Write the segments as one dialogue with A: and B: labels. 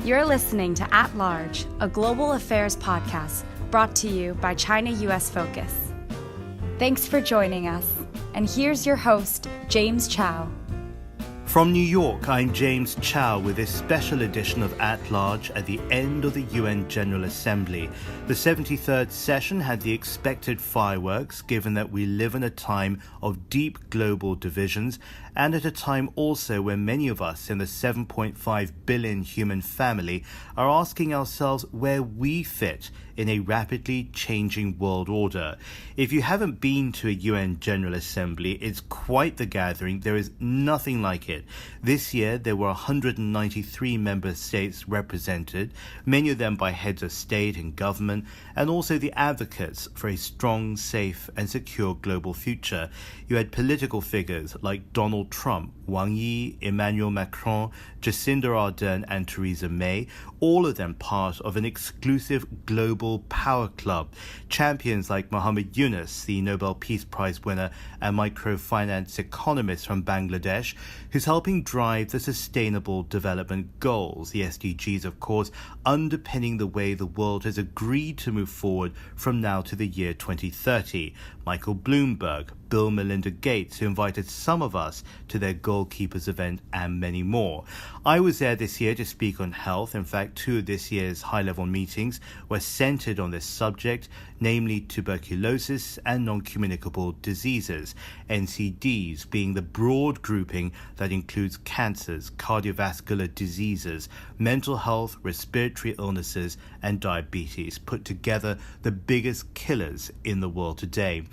A: You're listening to At Large, a global affairs podcast brought to you by China-US Focus. Thanks for joining us, and here's your host, James Chau.
B: From New York, I'm James Chau with this special edition of At Large at the end of the UN General Assembly. The 73rd session had the expected fireworks, given that we live in a time of deep global divisions and at a time also when many of us in the 7.5 billion human family are asking ourselves where we fit in a rapidly changing world order. If you haven't been to a UN General Assembly, it's quite the gathering. There is nothing like it. This year, there were 193 member states represented, many of them by heads of state and government, and also the advocates for a strong, safe, and secure global future. You had political figures like Donald Trump, Wang Yi, Emmanuel Macron, Jacinda Ardern, and Theresa May, all of them part of an exclusive global power club. Champions like Muhammad Yunus, the Nobel Peace Prize winner and microfinance economist from Bangladesh, who's helping drive the Sustainable Development Goals, the SDGs, of course, underpinning the way the world has agreed to move forward from now to the year 2030. Michael Bloomberg, Bill and Melinda Gates, who invited some of us to their Goalkeepers event, and many more. I was there this year to speak on health. In fact, two of this year's high-level meetings were centered on this subject, namely tuberculosis and non-communicable diseases, NCDs being the broad grouping that includes cancers, cardiovascular diseases, mental health, respiratory illnesses, and diabetes, put together the biggest killers in the world today.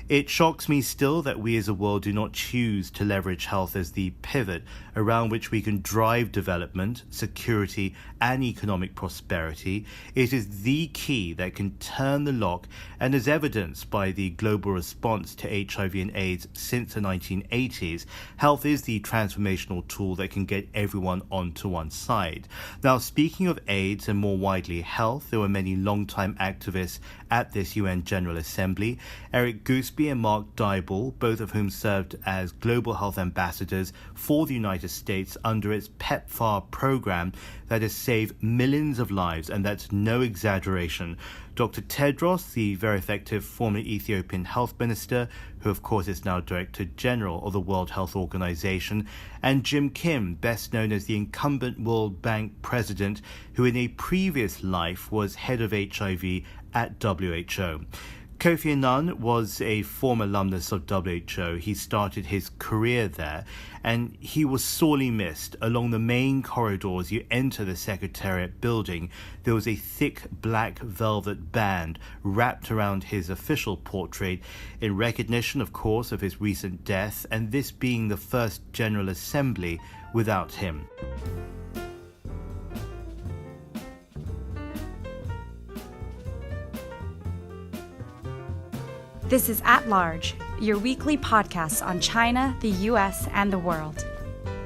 B: It shocks me still that we as a world do not choose to leverage health as the pivot around which we can drive development, security, and economic prosperity. It is the key that can turn the lock, and as evidenced by the global response to HIV and AIDS since the 1980s, health is the transformational tool that can get everyone onto one side. Now, speaking of AIDS and more widely health, there were many long-time activists at this UN General Assembly. Eric Gooseby and Mark Dybul, both of whom served as global health ambassadors for the United States under its PEPFAR program that has saved millions of lives, and that's no exaggeration. Dr. Tedros, the very effective former Ethiopian health minister, who of course is now Director General of the World Health Organization, and Jim Kim, best known as the incumbent World Bank president, who in a previous life was head of HIV at WHO. Kofi Annan was a former alumnus of WHO. He started his career there, and he was sorely missed. Along the main corridors you enter the Secretariat building, there was a thick black velvet band wrapped around his official portrait in recognition, of course, of his recent death, and this being the first General Assembly without him.
A: This is At Large, your weekly podcast on China, the US, and the world.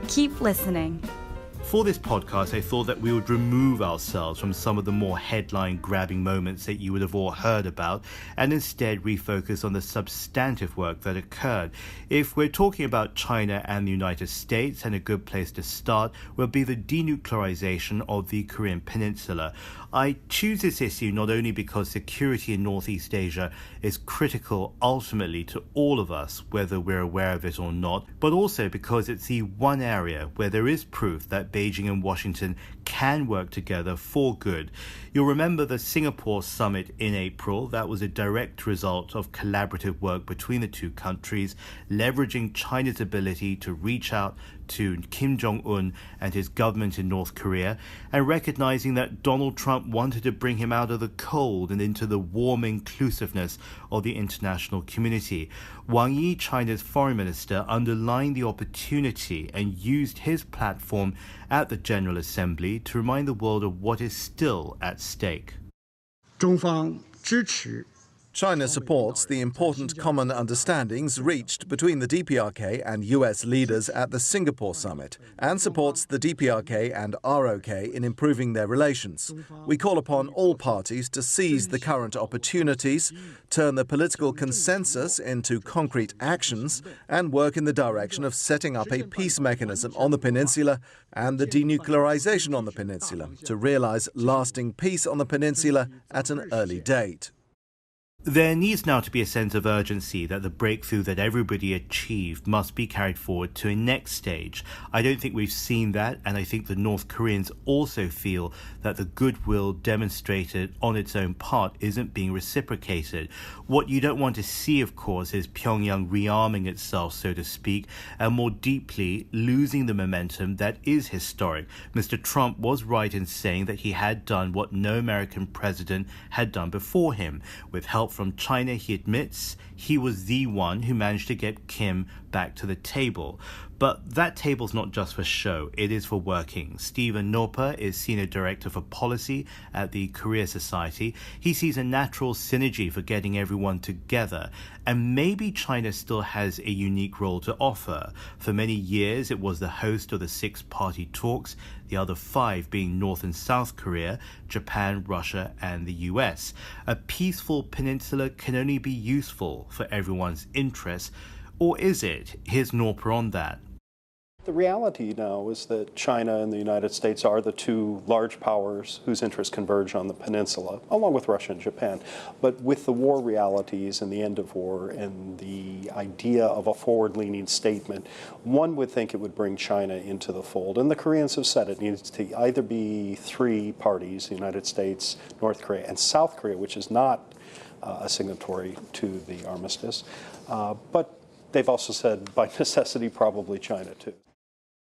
A: Keep listening.
B: For this podcast, I thought that we would remove ourselves from some of the more headline-grabbing moments that you would have all heard about and instead refocus on the substantive work that occurred. If we're talking about China and the United States, and a good place to start will be the denuclearization of the Korean Peninsula. I choose this issue not only because security in Northeast Asia is critical ultimately to all of us, whether we're aware of it or not, but also because it's the one area where there is proof that Beijing and Washington can work together for good. You'll remember the Singapore summit in April. That was a direct result of collaborative work between the two countries, leveraging China's ability to reach out to Kim Jong-un and his government in North Korea, and recognizing that Donald Trump wanted to bring him out of the cold and into the warm inclusiveness of the international community. Wang Yi, China's foreign minister, underlined the opportunity and used his platform at the General Assembly to remind the world of what is still at stake.
C: 中方支持 China supports the important common understandings reached between the DPRK and US leaders at the Singapore summit, and supports the DPRK and ROK in improving their relations. We call upon all parties to seize the current opportunities, turn the political consensus into concrete actions, and work in the direction of setting up a peace mechanism on the peninsula and the denuclearization on the peninsula to realize lasting peace on the peninsula at an early date.
B: There needs now to be a sense of urgency that the breakthrough that everybody achieved must be carried forward to a next stage. I don't think we've seen that, and I think the North Koreans also feel that the goodwill demonstrated on its own part isn't being reciprocated. What you don't want to see, of course, is Pyongyang rearming itself, so to speak, and more deeply losing the momentum that is historic. Mr. Trump was right in saying that he had done what no American president had done before him. With help from China, he admits he was the one who managed to get Kim back to the table. But that table's not just for show, it is for working. Stephen Norper is Senior Director for Policy at the Korea Society. He sees a natural synergy for getting everyone together, and maybe China still has a unique role to offer. For many years, it was the host of the six-party talks, the other five being North and South Korea, Japan, Russia, and the US. A peaceful peninsula can only be useful for everyone's interests, or is it? Here's Norper on that.
D: The reality now is that China and the United States are the two large powers whose interests converge on the peninsula, along with Russia and Japan. But with the war realities and the end of war and the idea of a forward-leaning statement, one would think it would bring China into the fold. And the Koreans have said it needs to either be three parties, the United States, North Korea, and South Korea, which is not a signatory to the armistice. But they've also said, by necessity, probably China too.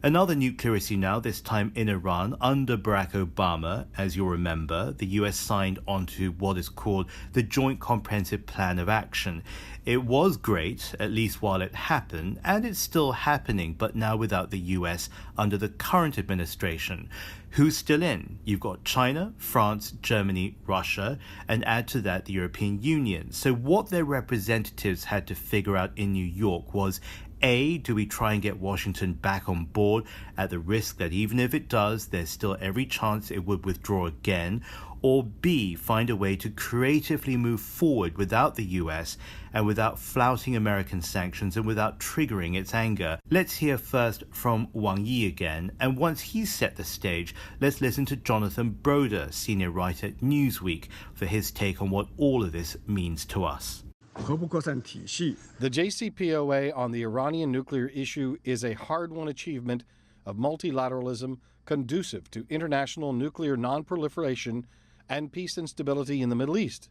B: Another nuclear issue now, this time in Iran. Under Barack Obama, as you'll remember, the US signed onto what is called the Joint Comprehensive Plan of Action. It was great, at least while it happened, and it's still happening, but now without the US under the current administration. Who's still in? You've got China, France, Germany, Russia, and add to that the European Union. So what their representatives had to figure out in New York was, A, do we try and get Washington back on board at the risk that even if it does, there's still every chance it would withdraw again? Or B, find a way to creatively move forward without the US and without flouting American sanctions and without triggering its anger? Let's hear first from Wang Yi again, and once he's set the stage, let's listen to Jonathan Broder, senior writer at Newsweek, for his take on what all of this means to us.
E: The JCPOA on the Iranian nuclear issue is a hard-won achievement of multilateralism conducive to international nuclear non-proliferation and peace and stability in the Middle East.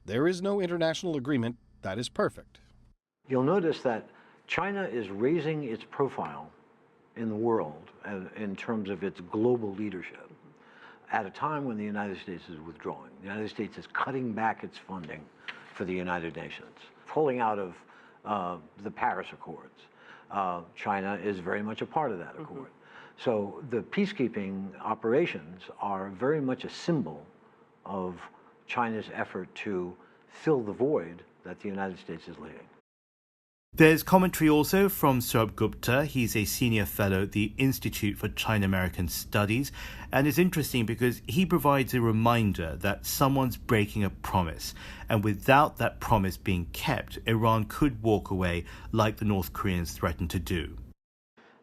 E: There is no international agreement that is perfect.
F: You'll notice that China is raising its profile in the world in terms of its global leadership at a time when the United States is withdrawing. The United States is cutting back its funding for the United Nations, pulling out of the Paris Accords. China is very much a part of that accord. So the peacekeeping operations are very much a symbol of China's effort to fill the void that the United States is leaving.
B: There's commentary also from Saurabh Gupta. He's a senior fellow at the Institute for China-American Studies, and it's interesting because he provides a reminder that someone's breaking a promise, and without that promise being kept, Iran could walk away like the North Koreans threatened to do.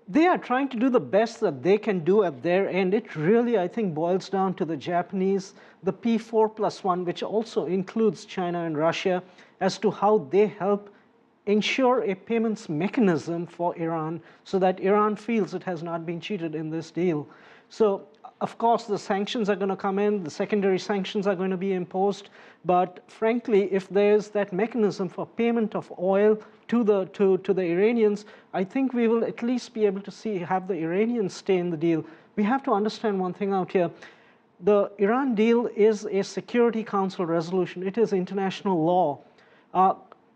G: They are trying to do the best that they can do at their end. It really, I think, boils down to the Japanese, the P4+1, which also includes China and Russia, as to how they help ensure a payments mechanism for Iran so that Iran feels it has not been cheated in this deal. So, of course, the sanctions are going to come in, the secondary sanctions are going to be imposed, but frankly, if there's that mechanism for payment of oil to the Iranians, I think we will at least be able to have the Iranians stay in the deal. We have to understand one thing out here. The Iran deal is a Security Council resolution. It is international law.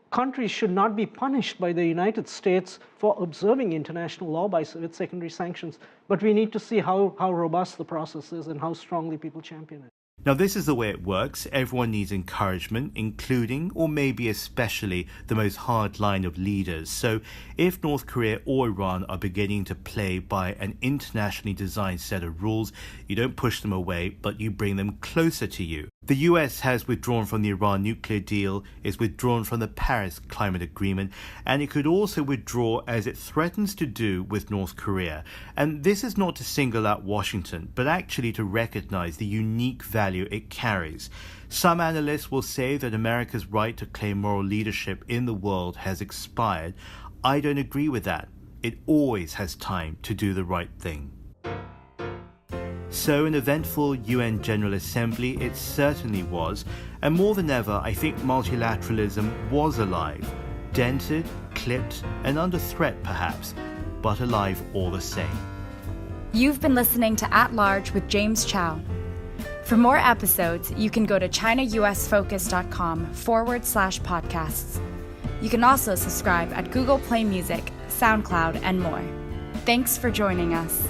G: Countries should not be punished by the United States for observing international law with secondary sanctions. But we need to see how robust the process is and how strongly people champion it.
B: Now, this is the way it works. Everyone needs encouragement, including, or maybe especially, the most hard-line of leaders. So if North Korea or Iran are beginning to play by an internationally designed set of rules, you don't push them away, but you bring them closer to you. The US has withdrawn from the Iran nuclear deal, is withdrawn from the Paris Climate Agreement, and it could also withdraw as it threatens to do with North Korea. And this is not to single out Washington, but actually to recognize the unique value it carries. Some analysts will say that America's right to claim moral leadership in the world has expired. I don't agree with that. It always has time to do the right thing. So an eventful UN General Assembly it certainly was, and more than ever I think multilateralism was alive, dented, clipped and under threat perhaps, but alive all the same.
A: You've been listening to At Large with James Chau. For more episodes, you can go to chinausfocus.com/podcasts. You can also subscribe at Google Play Music, SoundCloud, and more. Thanks for joining us.